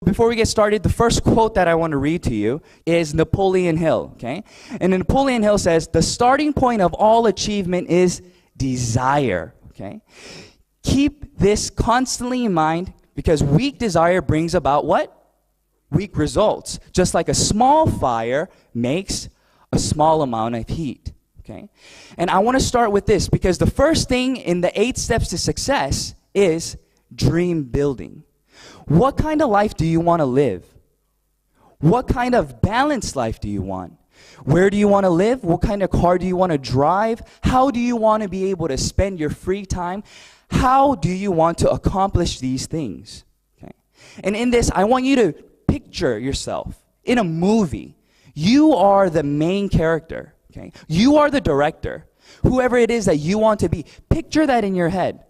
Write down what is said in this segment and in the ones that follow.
before we get started, the first quote that I want to read to you is Napoleon Hill, okay? And Napoleon Hill says, the starting point of all achievement is desire, okay? Keep this constantly in mind because weak desire brings about what? Weak results. Just like a small fire makes a small amount of heat, okay? And I want to start with this because the first thing in the 8 steps to success is dream building. What kind of life do you want to live? What kind of balanced life do you want? Where do you want to live? What kind of car do you want to drive? How do you want to be able to spend your free time? How do you want to accomplish these things? Okay. And in this, I want you to picture yourself in a movie. You are the main character. Okay. You are the director. Whoever it is that you want to be, picture that in your head.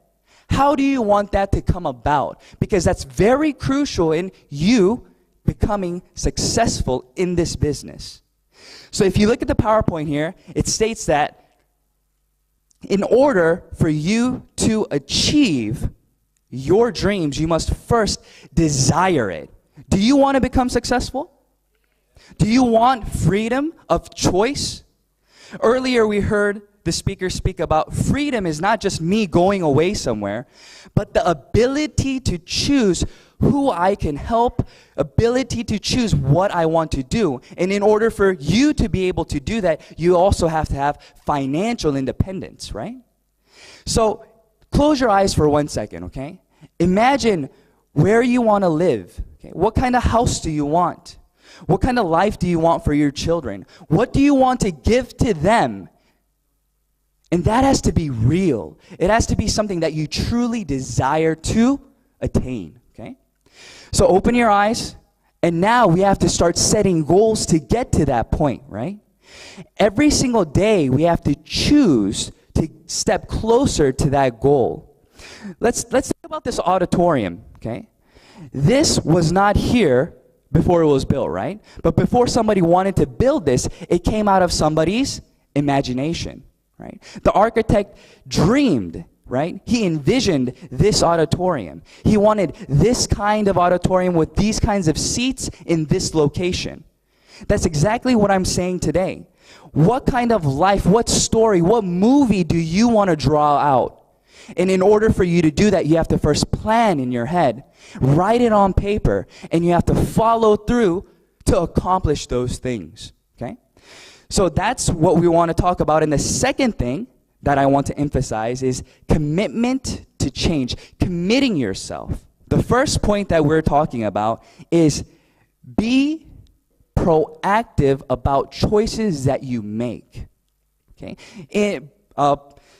How do you want that to come about? Because that's very crucial in you becoming successful in this business. So if you look at the PowerPoint here, it states that in order for you to achieve your dreams, you must first desire it. Do you want to become successful? Do you want freedom of choice? Earlier we heard the speaker speak about freedom is not just me going away somewhere, but the ability to choose who I can help, ability to choose what I want to do. And in order for you to be able to do that, you also have to have financial independence, right? So close your eyes for 1 second, okay? Imagine where you want to live. Okay? What kind of house do you want? What kind of life do you want for your children? What do you want to give to them? And that has to be real. It has to be something that you truly desire to attain, okay? So open your eyes, and now we have to start setting goals to get to that point, right? Every single day, we have to choose to step closer to that goal. Let's think about this auditorium, okay? This was not here before it was built, right? But before somebody wanted to build this, it came out of somebody's imagination. Right? The architect dreamed, right? He envisioned this auditorium. He wanted this kind of auditorium with these kinds of seats in this location. That's exactly what I'm saying today. What kind of life, what story, what movie do you want to draw out? And in order for you to do that, you have to first plan in your head, write it on paper, and you have to follow through to accomplish those things, okay? So that's what we want to talk about. And the second thing that I want to emphasize is commitment to change, committing yourself. The first point that we're talking about is be proactive about choices that you make. Okay?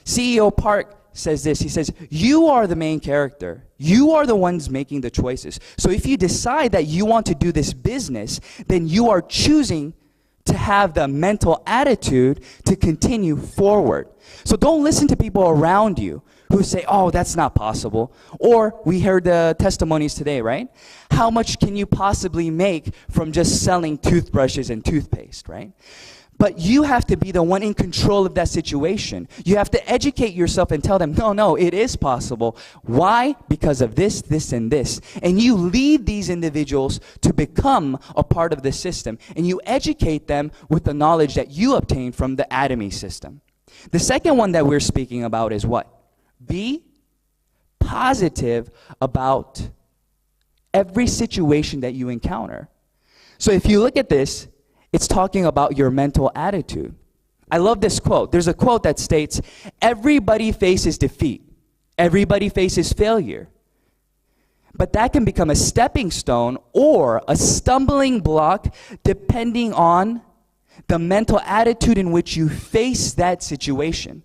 CEO Park says this. He says, you are the main character. You are the ones making the choices. So if you decide that you want to do this business, then you are choosing to have the mental attitude to continue forward. So don't listen to people around you who say, oh, that's not possible. Or we heard the testimonies today, right? How much can you possibly make from just selling toothbrushes and toothpaste, right? But you have to be the one in control of that situation. You have to educate yourself and tell them, no, it is possible. Why? Because of this, this, and this. And you lead these individuals to become a part of the system. And you educate them with the knowledge that you obtained from the atomy system. The second one that we're speaking about is what? Be positive about every situation that you encounter. So if you look at this, it's talking about your mental attitude. I love this quote. There's a quote that states, everybody faces defeat. Everybody faces failure. But that can become a stepping stone or a stumbling block depending on the mental attitude in which you face that situation.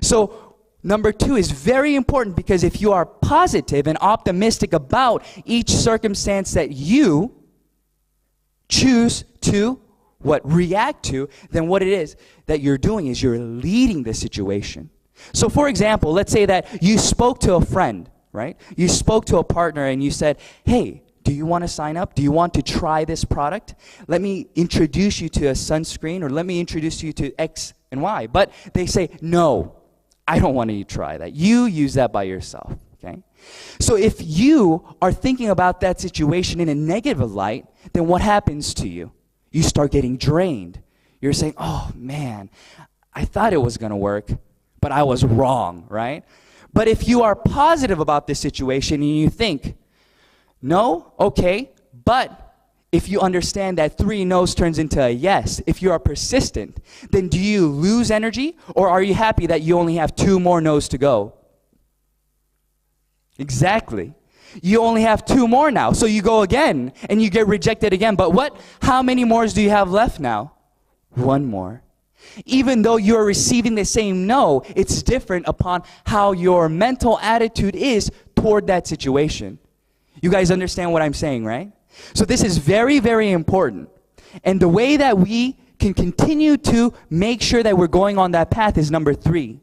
So number 2 is very important because if you are positive and optimistic about each circumstance that you choose to react to, then what it is that you're doing is you're leading the situation. So for example, let's say that you spoke to a friend, right? You spoke to a partner and you said, hey, do you want to sign up? Do you want to try this product? Let me introduce you to a sunscreen, or let me introduce you to X and Y. But they say, no, I don't want to try that. You use that by yourself. Okay? So if you are thinking about that situation in a negative light, then what happens to you? You start getting drained. You're saying, oh man, I thought it was going to work, but I was wrong, right? But if you are positive about this situation and you think, no, okay, but if you understand that 3 no's turns into a yes, if you are persistent, then do you lose energy, or are you happy that you only have 2 more no's to go? Exactly. You only have 2 more now. So you go again and you get rejected again. But how many more do you have left now? 1 more. Even though you're receiving the same no, it's different upon how your mental attitude is toward that situation. You guys understand what I'm saying, right? So this is very, very important. And the way that we can continue to make sure that we're going on that path is number 3.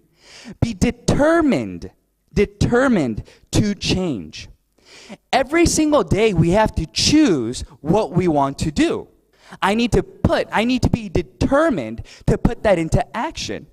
Be determined to change. Every single day we have to choose what we want to do. I need to be determined to put that into action.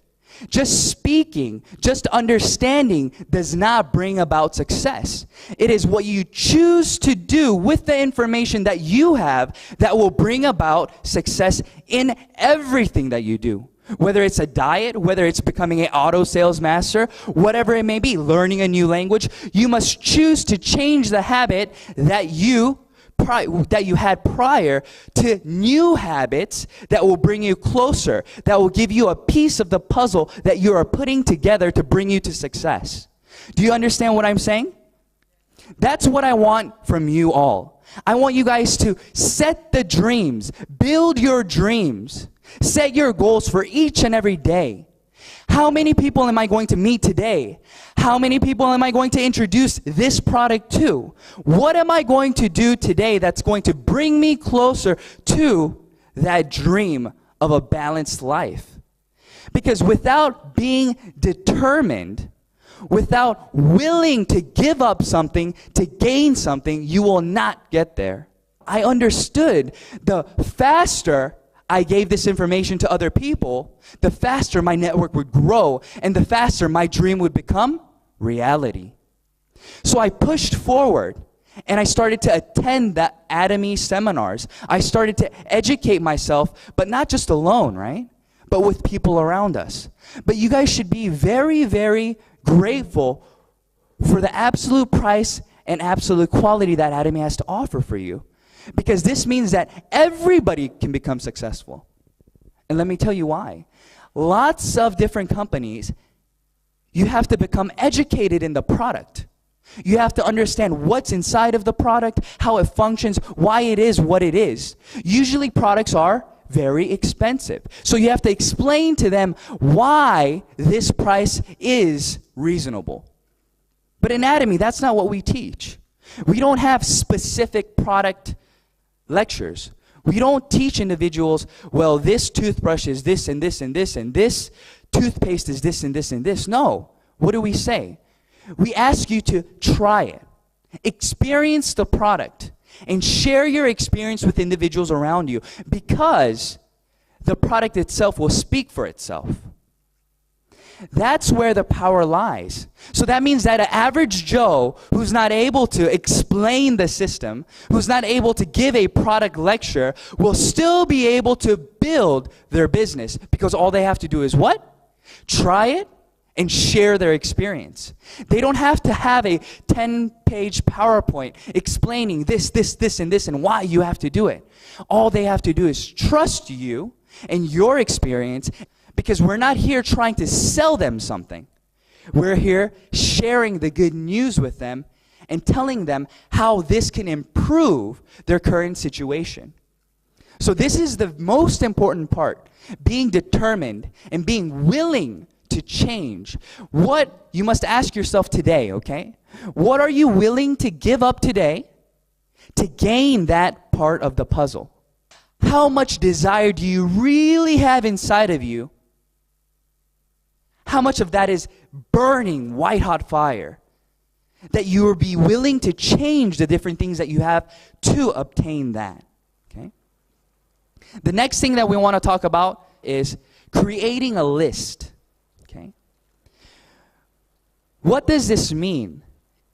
Just speaking, just understanding does not bring about success. It is what you choose to do with the information that you have that will bring about success in everything that you do. Whether it's a diet, whether it's becoming an auto sales master, whatever it may be, learning a new language, you must choose to change the habit that you had prior to new habits that will bring you closer, that will give you a piece of the puzzle that you are putting together to bring you to success. Do you understand what I'm saying? That's what I want from you all. I want you guys to set the dreams, build your dreams, set your goals for each and every day. How many people am I going to meet today? How many people am I going to introduce this product to? What am I going to do today that's going to bring me closer to that dream of a balanced life? Because without being determined, without willing to give up something to gain something, you will not get there. I understood the faster I gave this information to other people, the faster my network would grow and the faster my dream would become reality. So I pushed forward and I started to attend the atomy seminars. I started to educate myself, but not just alone, right? But with people around us. But you guys should be very, very grateful for the absolute price and absolute quality that atomy has to offer for you. Because this means that everybody can become successful. And let me tell you why. Lots of different companies, you have to become educated in the product. You have to understand what's inside of the product, how it functions, why it is what it is. Usually products are very expensive. So you have to explain to them why this price is reasonable. But in Atomy, that's not what we teach. We don't have specific product lectures. We don't teach individuals, well, this toothbrush is this and this and this, and this toothpaste is this and this and this. No. What do we say? We ask you to try it, experience the product, and share your experience with individuals around you, because the product itself will speak for itself. That's where the power lies. So that means that an average Joe who's not able to explain the system, who's not able to give a product lecture, will still be able to build their business, because all they have to do is what? Try it and share their experience. They don't have to have a 10-page PowerPoint explaining this, and this, and why you have to do it. All they have to do is trust you and your experience, because we're not here trying to sell them something. We're here sharing the good news with them and telling them how this can improve their current situation. So this is the most important part, being determined and being willing to change. What you must ask yourself today, okay? What are you willing to give up today to gain that part of the puzzle? How much desire do you really have inside of you? How much of that is burning white-hot fire that you will be willing to change the different things that you have to obtain that? Okay? The next thing that we want to talk about is creating a list. Okay? What does this mean?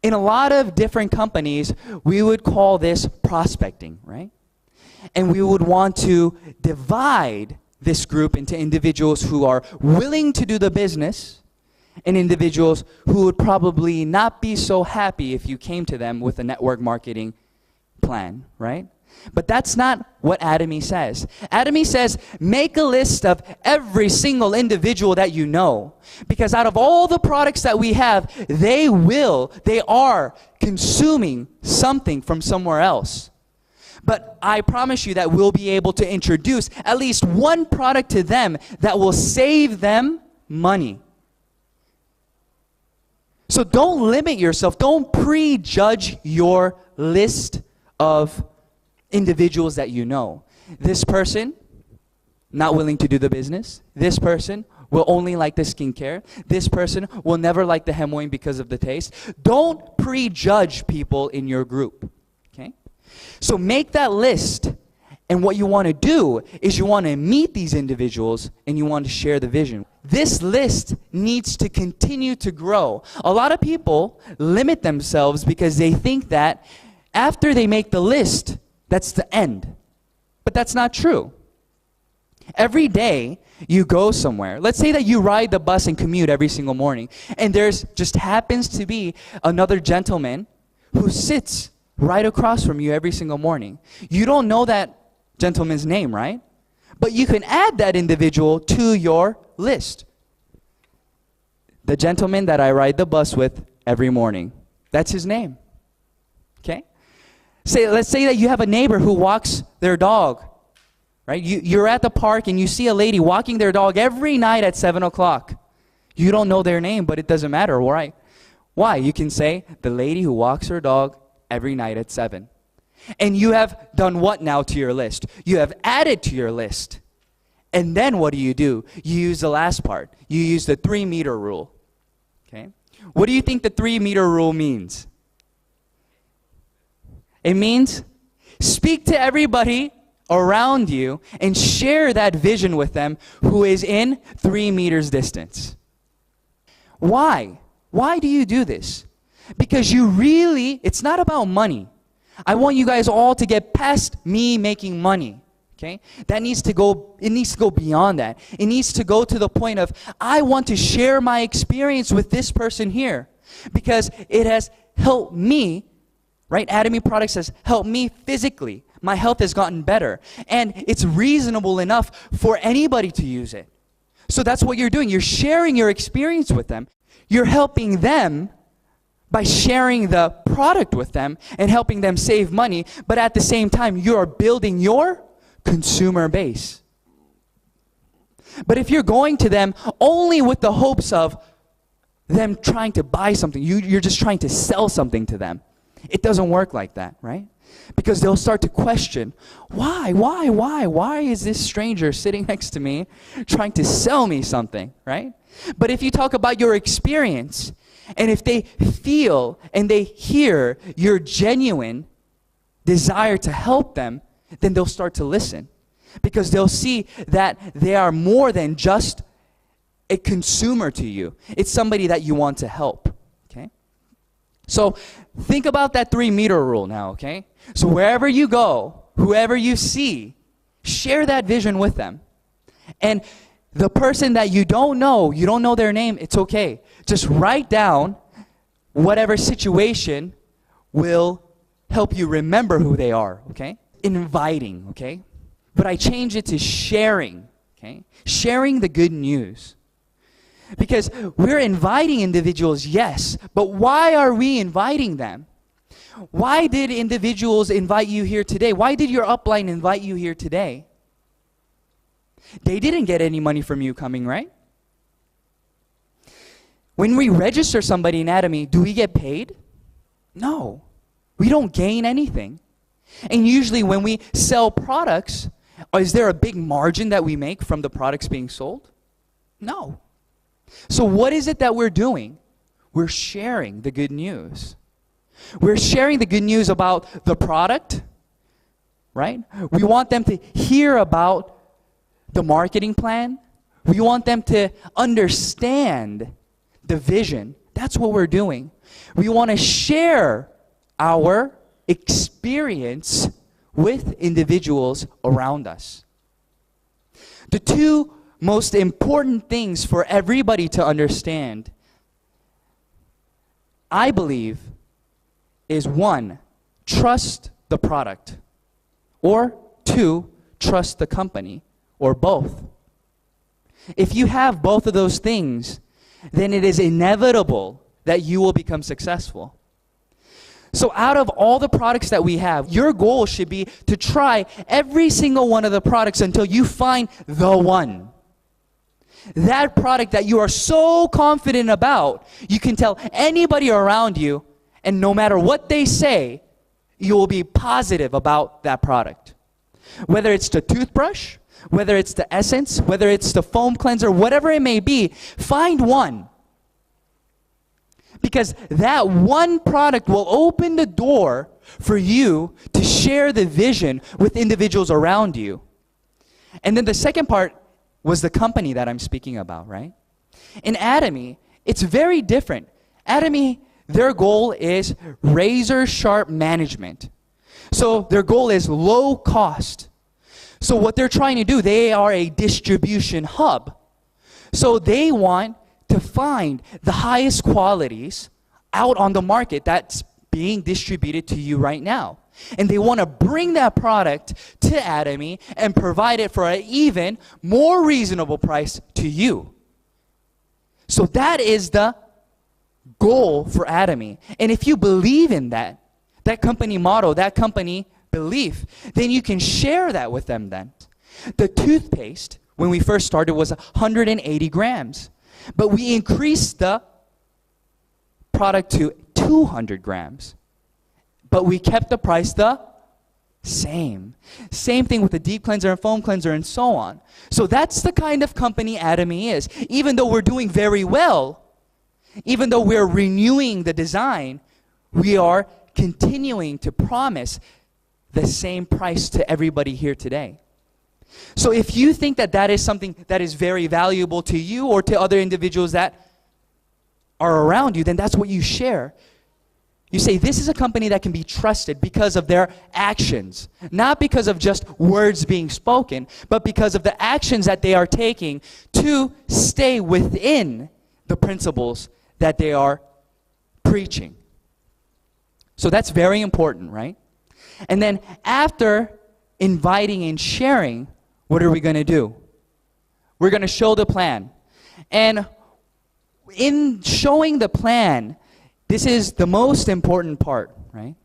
In a lot of different companies, we would call this prospecting, right? And we would want to divide this group into individuals who are willing to do the business and individuals who would probably not be so happy if you came to them with a network marketing plan, right? But that's not what Atomy says. Atomy says, make a list of every single individual that you know. Because out of all the products that we have, they are consuming something from somewhere else. But I promise you that we'll be able to introduce at least one product to them that will save them money. So don't limit yourself. Don't prejudge your list of individuals that you know. This person, not willing to do the business. This person will only like the skincare. This person will never like the hemoing because of the taste. Don't prejudge people in your group. Okay? So make that list, and what you want to do is you want to meet these individuals and you want to share the vision. This list needs to continue to grow. A lot of people limit themselves because they think that after they make the list, that's the end. But that's not true. Every day you go somewhere. Let's say that you ride the bus and commute every single morning, and there's just happens to be another gentleman who sits right across from you every single morning. You don't know that gentleman's name, right? But you can add that individual to your list. The gentleman that I ride the bus with every morning. That's his name. Okay? Let's say that you have a neighbor who walks their dog, right? You're at the park and you see a lady walking their dog every night at 7 o'clock. You don't know their name, but it doesn't matter, right? Why? You can say, the lady who walks her dog every night at 7. And you have done what now to your list? You have added to your list. And then what do? You use the last part. You use the 3-meter rule. Okay? What do you think the 3-meter rule means? It means speak to everybody around you and share that vision with them who is in 3 meters distance. Why? Why do you do this? Because it's not about money. I want you guys all to get past me making money. Okay? It needs to go beyond that. It needs to go to the point of, I want to share my experience with this person here. Because it has helped me, right? Atomy Products has helped me physically. My health has gotten better. And it's reasonable enough for anybody to use it. So that's what you're doing. You're sharing your experience with them. You're helping them by sharing the product with them and helping them save money. But at the same time, you are building your consumer base. But if you're going to them only with the hopes of them trying to buy something, you're just trying to sell something to them. It doesn't work like that, right? Because they'll start to question, why is this stranger sitting next to me trying to sell me something, right? But if you talk about your experience, and if they feel and they hear your genuine desire to help them, then they'll start to listen. Because they'll see that they are more than just a consumer to you. It's somebody that you want to help. Okay? So think about that 3-meter rule now, okay? So wherever you go, whoever you see, share that vision with them. And the person that you don't know their name, it's okay. Just write down whatever situation will help you remember who they are, okay? Inviting, okay? But I change it to sharing, okay? Sharing the good news. Because we're inviting individuals, yes, but why are we inviting them? Why did individuals invite you here today? Why did your upline invite you here today? They didn't get any money from you coming, right? When we register somebody in Atomy, do we get paid? No. We don't gain anything. And usually when we sell products, is there a big margin that we make from the products being sold? No. So what is it that we're doing? We're sharing the good news. We're sharing the good news about the product, right? We want them to hear about the marketing plan. We want them to understand the vision That's what we're doing. We want to share our experience with individuals around us. The two most important things for everybody to understand, I believe, is 1, trust the product, or 2, trust the company, or both. If you have both of those things, then it is inevitable that you will become successful. So out of all the products that we have, your goal should be to try every single one of the products until you find the one. That product that you are so confident about, you can tell anybody around you, and no matter what they say, you will be positive about that product. Whether it's the toothbrush, whether it's the essence, whether it's the foam cleanser, whatever it may be, find one. Because that one product will open the door for you to share the vision with individuals around you. And then the second part was the company that I'm speaking about, right? In Atomy, it's very different. Atomy, their goal is razor sharp management. So their goal is low cost. So what they're trying to do, they are a distribution hub. So they want to find the highest qualities out on the market that's being distributed to you right now. And they want to bring that product to Atomy and provide it for an even more reasonable price to you. So that is the goal for Atomy. And if you believe in that company motto, that company belief, then you can share that with them then. The toothpaste, when we first started, was 180 grams. But we increased the product to 200 grams. But we kept the price the same. Same thing with the deep cleanser and foam cleanser and so on. So that's the kind of company Atomy is. Even though we're doing very well, even though we're renewing the design, we are continuing to promise the same price to everybody here today. So if you think that that is something that is very valuable to you or to other individuals that are around you, then that's what you share. You say, this is a company that can be trusted because of their actions, not because of just words being spoken, but because of the actions that they are taking to stay within the principles that they are preaching. So that's very important, right? And then after inviting and sharing, what are we going to do? We're going to show the plan. And in showing the plan, this is the most important part, right?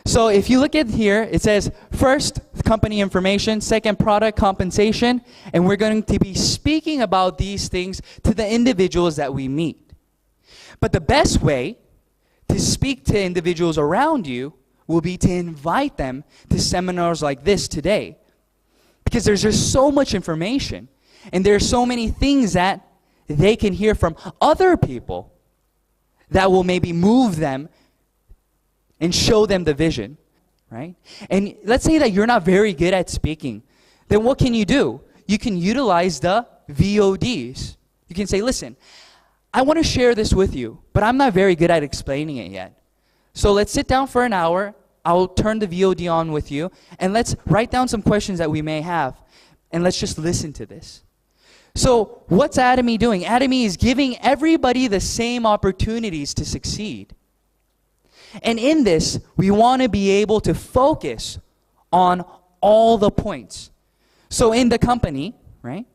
So if you look at here, it says first, company information, second, product compensation, and we're going to be speaking about these things to the individuals that we meet. But the best way to speak to individuals around you will be to invite them to seminars like this today. Because there's just so much information, and there's so many things that they can hear from other people that will maybe move them and show them the vision, right? And let's say that you're not very good at speaking. Then what can you do? You can utilize the VODs. You can say, listen, I want to share this with you, but I'm not very good at explaining it yet. So let's sit down for an hour. I'll turn the VOD on with you, and let's write down some questions that we may have, and let's just listen to this. So what's Atomy doing? Atomy is giving everybody the same opportunities to succeed. And in this, we want to be able to focus on all the points. So in the company, right,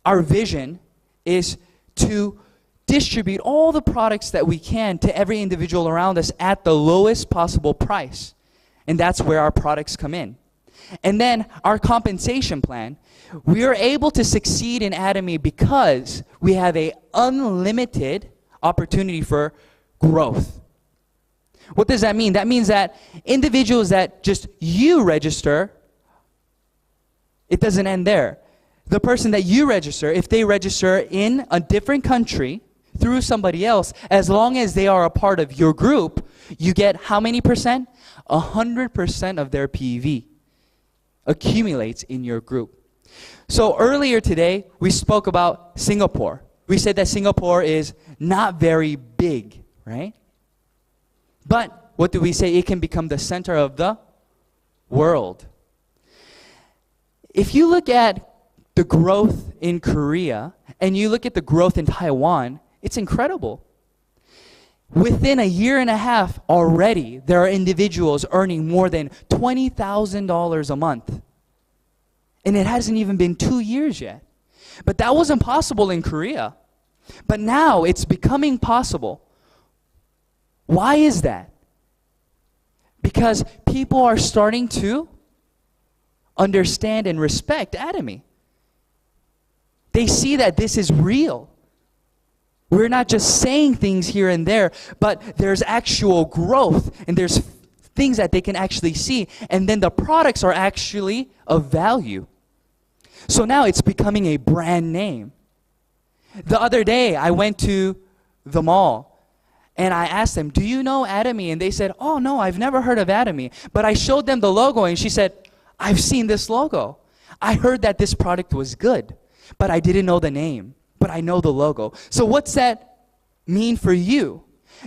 our vision is to distribute all the products that we can to every individual around us at the lowest possible price. And that's where our products come in. And then our compensation plan, we are able to succeed in Atomy because we have an unlimited opportunity for growth. What does that mean? That means that individuals that just you register, it doesn't end there. The person that you register, if they register in a different country through somebody else, as long as they are a part of your group, you get how many percent? 100% of their PV accumulates in your group. So earlier today, we spoke about Singapore, we said that Singapore is not very big, right? But what do we say? It can become the center of the world. If you look at the growth in Korea and you look at the growth in Taiwan, it's incredible. Within a year and a half already, there are individuals earning more than $20,000 a month. And it hasn't even been 2 years yet. But that wasn't possible in Korea. But now it's becoming possible. Why is that? Because people are starting to understand and respect atomy. They see that this is real. We're not just saying things here and there, but there's actual growth and there's things that they can actually see, and then the products are actually of value. So now it's becoming a brand name. The other day I went to the mall and I asked them, do you know atomy? And they said, oh no, I've never heard of atomy. But I showed them the logo and she said, I've seen this logo. I heard that this product was good, but I didn't know the name. But I know the logo. So what's that mean for you?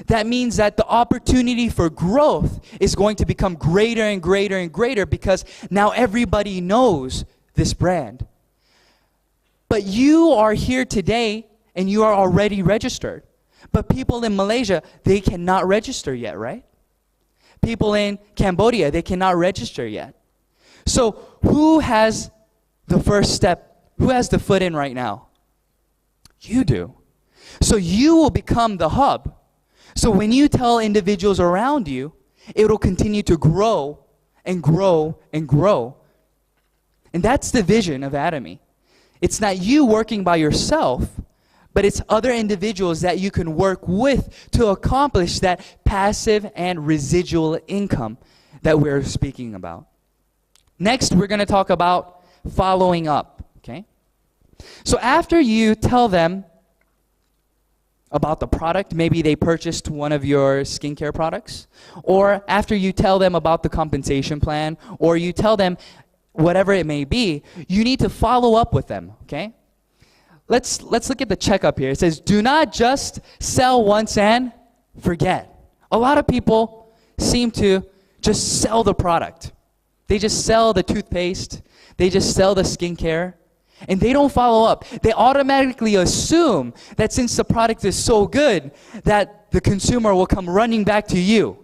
That means that the opportunity for growth is going to become greater and greater and greater because now everybody knows this brand. But you are here today and you are already registered. But people in Malaysia, they cannot register yet, right? People in Cambodia, they cannot register yet. So who has the first step? Who has the foot in right now? You do. So you will become the hub. So when you tell individuals around you, it will continue to grow and grow and grow. And that's the vision of atomy. It's not you working by yourself, but it's other individuals that you can work with to accomplish that passive and residual income that we're speaking about. Next, we're going to talk about following up, okay? So after you tell them about the product, maybe they purchased one of your skincare products, or after you tell them about the compensation plan, or you tell them whatever it may be, you need to follow up with them, okay? Let's look at the checkup here. It says, do not just sell once and forget. A lot of people seem to just sell the product. They just sell the toothpaste. They just sell the skincare. And they don't follow up. They automatically assume that since the product is so good, that the consumer will come running back to you.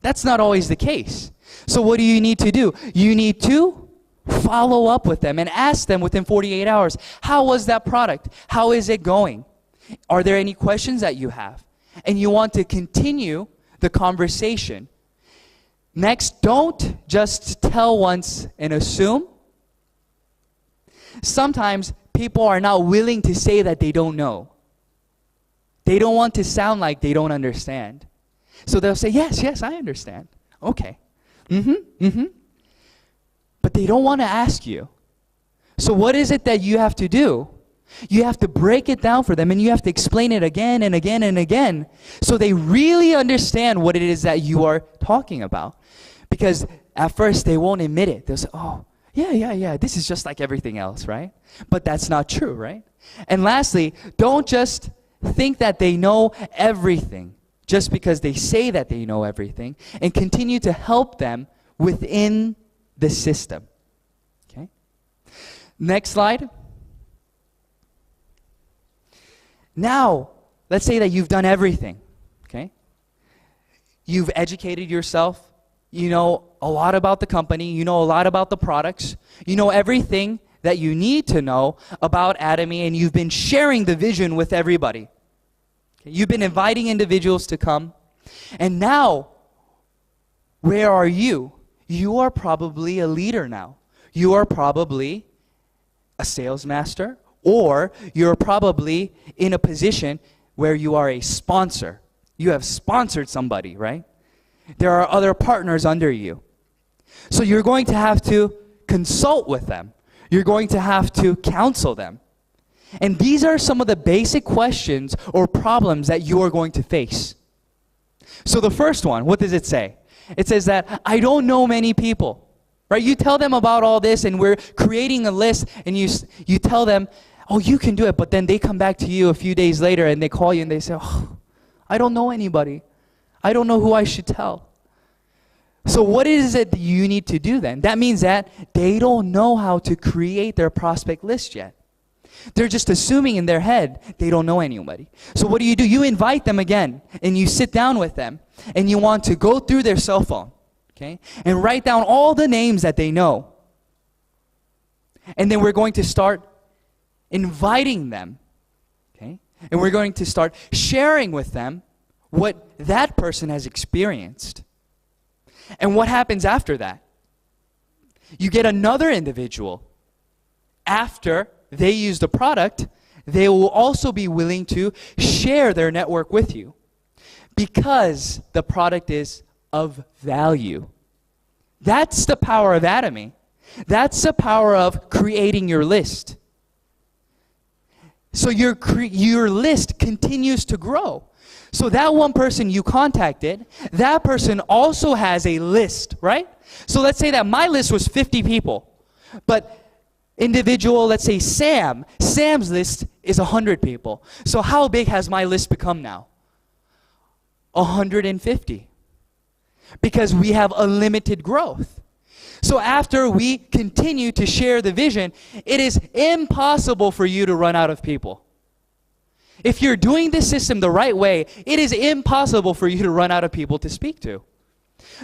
That's not always the case. So what do you need to do? You need to follow up with them and ask them within 48 hours, how was that product? How is it going? Are there any questions that you have? And you want to continue the conversation. Next, don't just tell once and assume. Sometimes people are not willing to say that they don't know. They don't want to sound like they don't understand. So they'll say, yes, I understand. Okay. But they don't want to ask you. So what is it that you have to do? You have to break it down for them and you have to explain it again and again and again so they really understand what it is that you are talking about. Because at first they won't admit it. They'll say, oh, yeah, this is just like everything else, right? But that's not true, right? And lastly, don't just think that they know everything just because they say that they know everything, and continue to help them within the system. Okay? Next slide. Now, let's say that you've done everything, okay? You've educated yourself. You know a lot about the company. You know a lot about the products. You know everything that you need to know about atomy, and you've been sharing the vision with everybody. Okay? You've been inviting individuals to come. And now, where are you? You are probably a leader now. You are probably a sales master, or you're probably in a position where you are a sponsor. You have sponsored somebody, right? There are other partners under you. So you're going to have to consult with them. You're going to have to counsel them. And these are some of the basic questions or problems that you are going to face. So the first one, what does it say? It says that I don't know many people. Right? You tell them about all this and we're creating a list and you tell them, oh, you can do it. But then they come back to you a few days later and they call you and they say, oh, I don't know anybody. I don't know who I should tell. So what is it that you need to do then? That means that they don't know how to create their prospect list yet. They're just assuming in their head they don't know anybody. So what do? You invite them again and you sit down with them and you want to go through their cell phone, okay, and write down all the names that they know. And then we're going to start inviting them, okay, and we're going to start sharing with them what that person has experienced. And what happens after that? You get another individual. After they use the product, they will also be willing to share their network with you because the product is of value. That's the power of atomy. That's the power of creating your list. So your list continues to grow. So that one person you contacted, that person also has a list, right? So let's say that my list was 50 people, but individual, let's say Sam's list is 100 people. So how big has my list become now? 150. Because we have unlimited growth. So after we continue to share the vision, it is impossible for you to run out of people. If you're doing this system the right way, it is impossible for you to run out of people to speak to.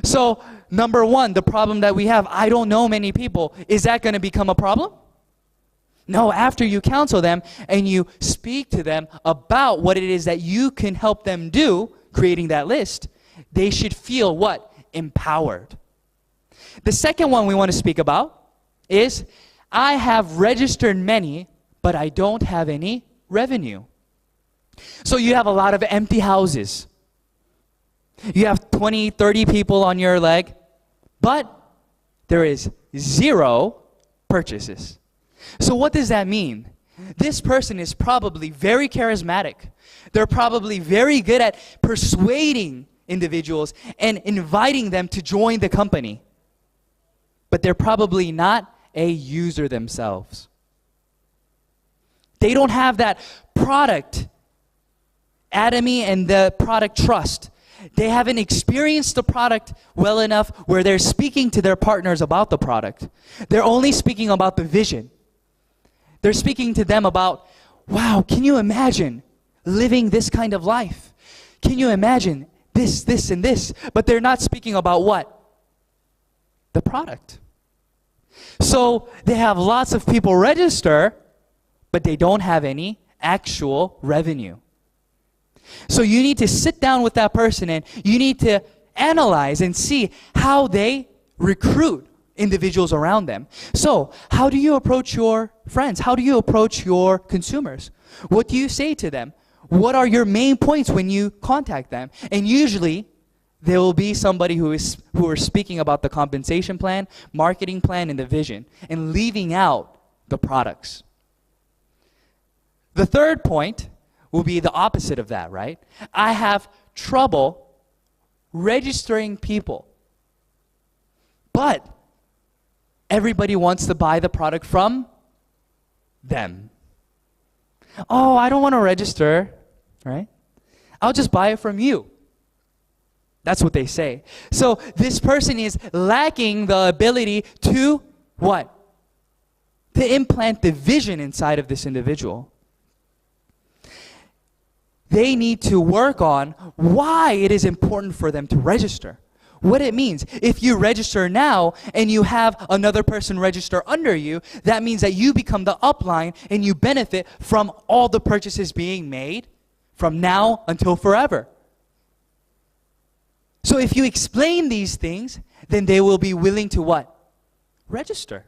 So, number one, the problem that we have, I don't know many people, is that going to become a problem? No, after you counsel them and you speak to them about what it is that you can help them do, creating that list, they should feel what? Empowered. The second one we want to speak about is, I have registered many, but I don't have any revenue. So you have a lot of empty houses. You have 20, 30 people on your leg, but there is 0 purchases. So what does that mean? This person is probably very charismatic. They're probably very good at persuading individuals and inviting them to join the company. But they're probably not a user themselves. They don't have that product atomy and the product trust. They haven't experienced the product well enough where they're speaking to their partners about the product. They're only speaking about the vision. They're speaking to them about, wow, can you imagine living this kind of life? Can you imagine this, this, and this? But they're not speaking about what? The product. So they have lots of people register, but they don't have any actual revenue. So you need to sit down with that person and you need to analyze and see how they recruit individuals around them. So how do you approach your friends? How do you approach your consumers? What do you say to them? What are your main points when you contact them? And usually there will be somebody who are speaking about the compensation plan, marketing plan, and the vision, and leaving out the products. The third point will be the opposite of that, right? I have trouble registering people. But everybody wants to buy the product from them. Oh, I don't want to register, right? I'll just buy it from you. That's what they say. So this person is lacking the ability to what? To implant the vision inside of this individual. They need to work on why it is important for them to register. What it means. If you register now and you have another person register under you, that means that you become the upline and you benefit from all the purchases being made from now until forever. So if you explain these things, then they will be willing to what? Register.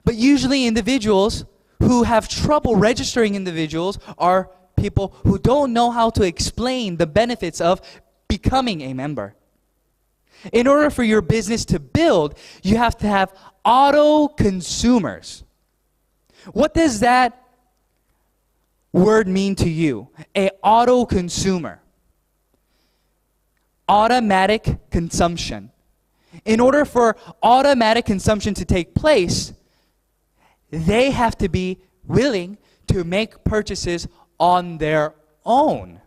But usually individuals who have trouble registering individuals are people who don't know how to explain the benefits of becoming a member. In order for your business to build, you have to have auto consumers. What does that word mean to you? A auto consumer. Automatic consumption. In order for automatic consumption to take place, they have to be willing to make purchases on their own.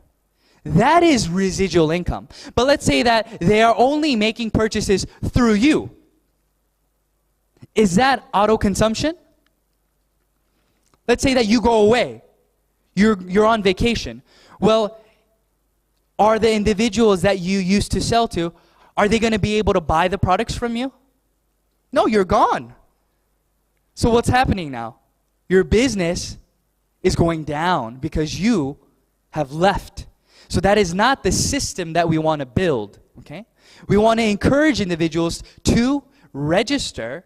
That is residual income. But let's say that they are only making purchases through you. Is that auto consumption? Let's say that you go away. You're on vacation. Well, are the individuals that you used to sell to, are they going to be able to buy the products from you? No, you're gone. So what's happening now? Your business is going down because you have left. So that is not the system that we want to build, okay? We want to encourage individuals to register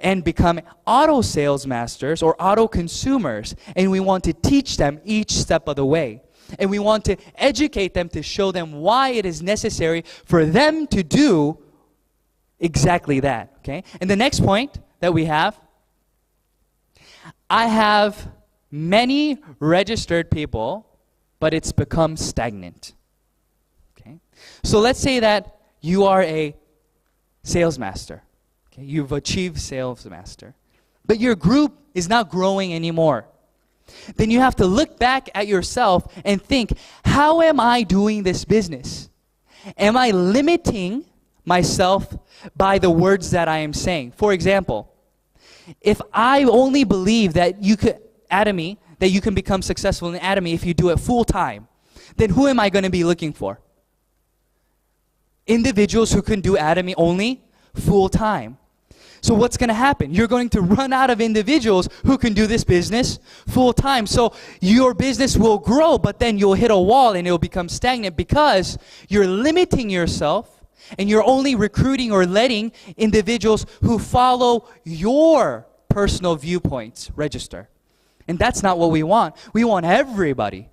and become auto sales masters or auto consumers, and we want to teach them each step of the way. And we want to educate them to show them why it is necessary for them to do exactly that, okay? And the next point that we have, I have many registered people, but it's become stagnant, okay? So let's say that you are a sales master, okay? You've achieved sales master, but your group is not growing anymore. Then you have to look back at yourself and think, how am I doing this business? Am I limiting myself by the words that I am saying? For example, if I only believe that you could, atomy, that you can become successful in atomy if you do it full time, then who am I going to be looking for? Individuals who can do atomy only full time. So what's going to happen? You're going to run out of individuals who can do this business full time. So your business will grow, but then you'll hit a wall and it'll become stagnant because you're limiting yourself and you're only recruiting or letting individuals who follow your personal viewpoints register. And that's not what we want. We want everybody.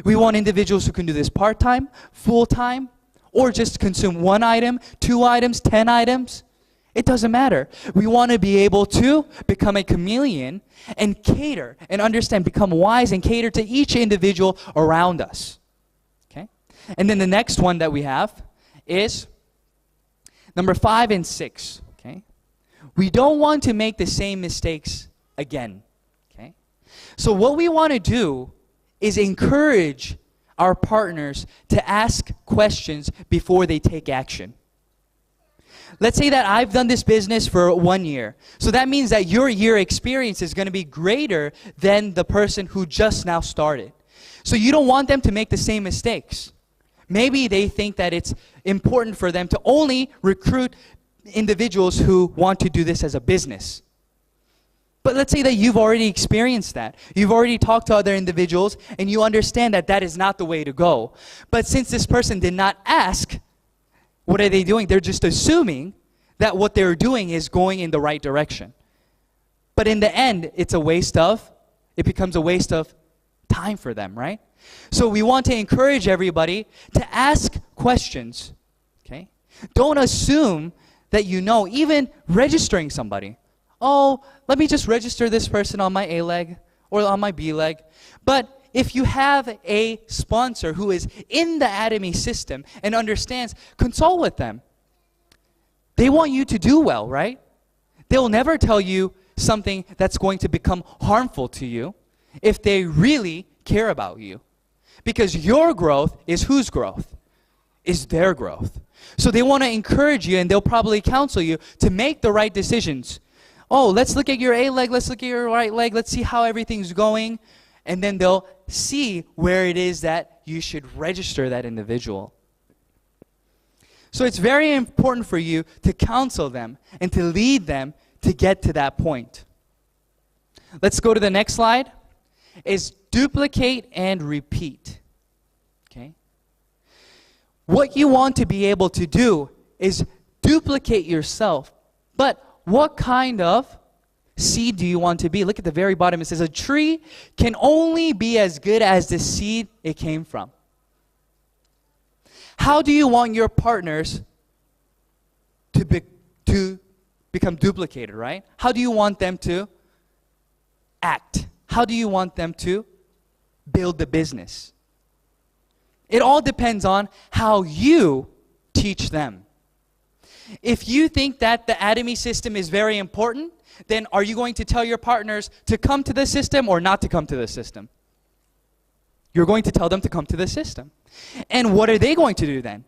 We want individuals who can do this part-time, full-time, or just consume 1 item, 2 items, 10 items. It doesn't matter. We want to be able to become a chameleon and cater and understand, become wise and cater to each individual around us. Okay? And then the next one that we have is number 5 and 6. Okay? We don't want to make the same mistakes again. Okay? So what we want to do is encourage our partners to ask questions before they take action. Let's say that I've done this business for 1 year. So that means that your year experience is going to be greater than the person who just now started. So you don't want them to make the same mistakes. Maybe they think that it's important for them to only recruit individuals who want to do this as a business. But let's say that you've already experienced that. You've already talked to other individuals and you understand that that is not the way to go. But since this person did not ask, what are they doing? They're just assuming that what they're doing is going in the right direction. But in the end, it becomes a waste of time for them, right? So we want to encourage everybody to ask questions, okay? Don't assume that you know, even registering somebody. Oh, let me just register this person on my A leg or on my B leg. But if you have a sponsor who is in the atomy system and understands, consult with them. They want you to do well, right? They'll never tell you something that's going to become harmful to you if they really care about you. Because your growth is whose growth? Is their growth. So they want to encourage you and they'll probably counsel you to make the right decisions. Oh, let's look at your A leg, let's look at your right leg, let's see how everything's going. And then they'll see where it is that you should register that individual. So it's very important for you to counsel them and to lead them to get to that point. Let's go to the next slide. Is duplicate and repeat. Okay? What you want to be able to do is duplicate yourself. But what kind of seed do you want to be? Look at the very bottom. It says a tree can only be as good as the seed it came from. How do you want your partners to become duplicated, right? How do you want them to act? How do you want them to build the business? It all depends on how you teach them. If you think that the atomy system is very important, then are you going to tell your partners to come to the system or not to come to the system? You're going to tell them to come to the system. And what are they going to do then?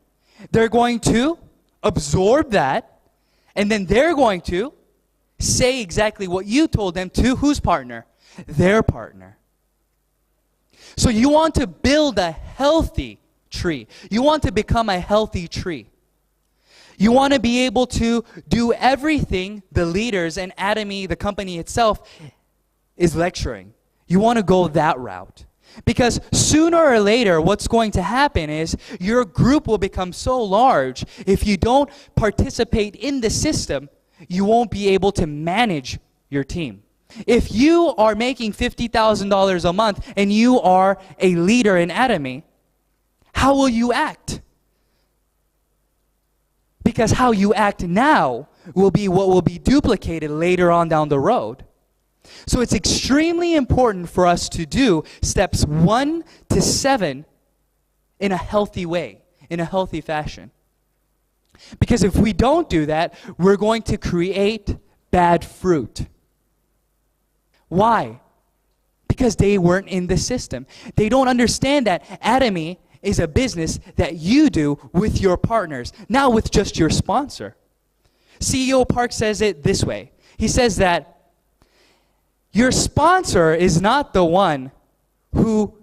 They're going to absorb that, and then they're going to say exactly what you told them to whose partner? Their partner. So you want to build a healthy tree. You want to become a healthy tree. You want to be able to do everything the leaders and Atomy, the company itself, is lecturing. You want to go that route. Because sooner or later, what's going to happen is your group will become so large, if you don't participate in the system, you won't be able to manage your team. If you are making $50,000 a month and you are a leader in Atomy, how will you act? Because how you act now will be what will be duplicated later on down the road. So it's extremely important for us to do steps 1 to 7 in a healthy way, in a healthy fashion. Because if we don't do that, we're going to create bad fruit. Why? Because they weren't in the system. They don't understand that Atomy is a business that you do with your partners, not with just your sponsor. CEO Park says it this way. He says that your sponsor is not the one who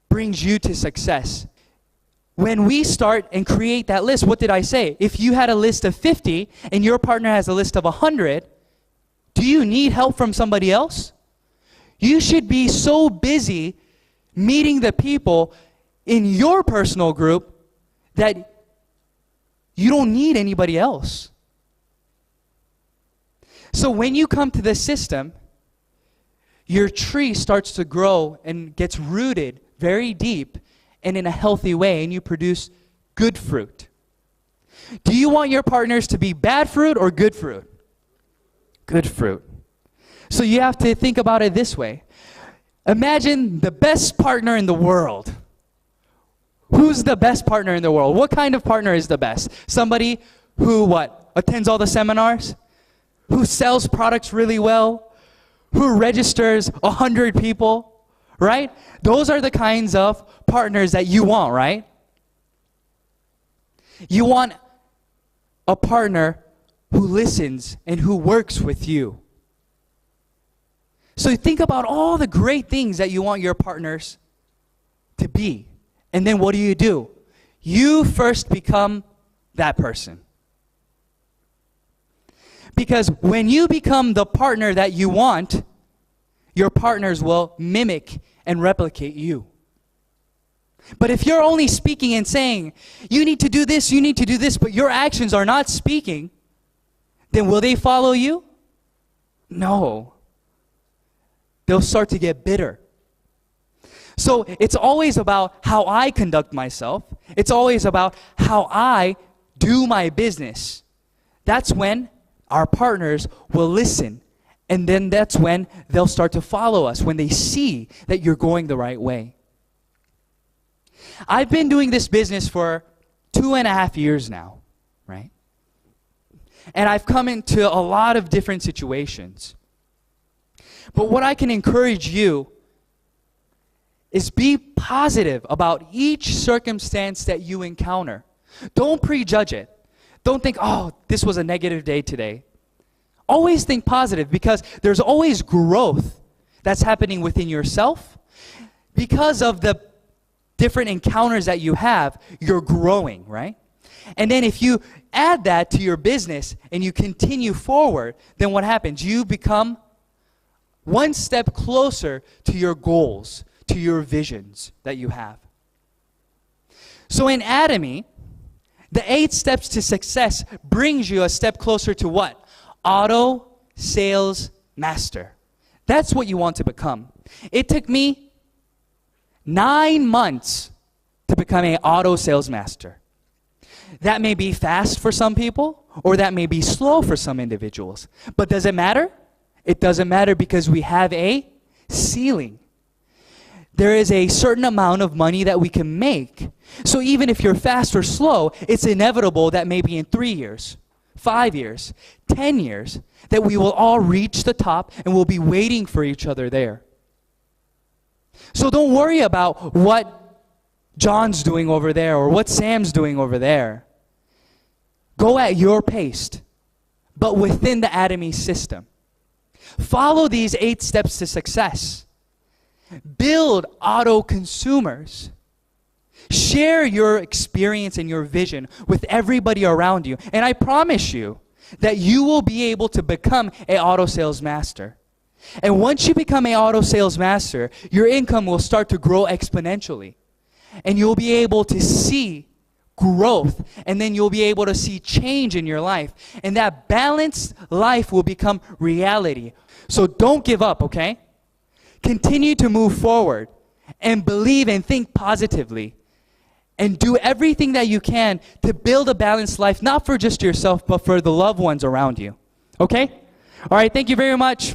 brings you to success. When we start and create that list, what did I say? If you had a list of 50 and your partner has a list of 100, do you need help from somebody else? You should be so busy meeting the people in your personal group that you don't need anybody else. So when you come to the system, your tree starts to grow and gets rooted very deep and in a healthy way, and you produce good fruit. Do you want your partners to be bad fruit or good fruit? Good fruit. So you have to think about it this way. Imagine the best partner in the world. Who's the best partner in the world? What kind of partner is the best? Somebody who what? Attends all the seminars? Who sells products really well? Who registers 100 people? Right? Those are the kinds of partners that you want, right? You want a partner who listens and who works with you. So think about all the great things that you want your partners to be. And then what do? You first become that person. Because when you become the partner that you want, your partners will mimic and replicate you. But if you're only speaking and saying, you need to do this, but your actions are not speaking, then will they follow you? No. They'll start to get bitter. So it's always about how I conduct myself. It's always about how I do my business. That's when our partners will listen. And then that's when they'll start to follow us, when they see that you're going the right way. I've been doing this business for 2.5 years now, right? And I've come into a lot of different situations. But what I can encourage you is be positive about each circumstance that you encounter. Don't prejudge it. Don't think, oh, this was a negative day today. Always think positive, because there's always growth that's happening within yourself. Because of the different encounters that you have, you're growing, right? And then if you add that to your business and you continue forward, then what happens? You become one step closer to your goals, to your visions that you have. So in Atomy, the 8 steps to success brings you a step closer to what? Auto sales master. That's what you want to become. It took me 9 months to become an auto sales master. That may be fast for some people, or that may be slow for some individuals. But does it matter? It doesn't matter, because we have a ceiling. there is a certain amount of money that we can make. So even if you're fast or slow, it's inevitable that maybe in 3 years, 5 years, 10 years, that we will all reach the top and we'll be waiting for each other there. So don't worry about what John's doing over there or what Sam's doing over there. Go at your pace, but within the atomy system. Follow these 8 steps to success. Build auto consumers. Share your experience and your vision with everybody around you. And I promise you that you will be able to become an auto sales master. And once you become an auto sales master, your income will start to grow exponentially. And you'll be able to see growth, and then you'll be able to see change in your life. And that balanced life will become reality. So don't give up, okay? Continue to move forward and believe and think positively. And do everything that you can to build a balanced life, not for just yourself, but for the loved ones around you. Okay? All right, thank you very much.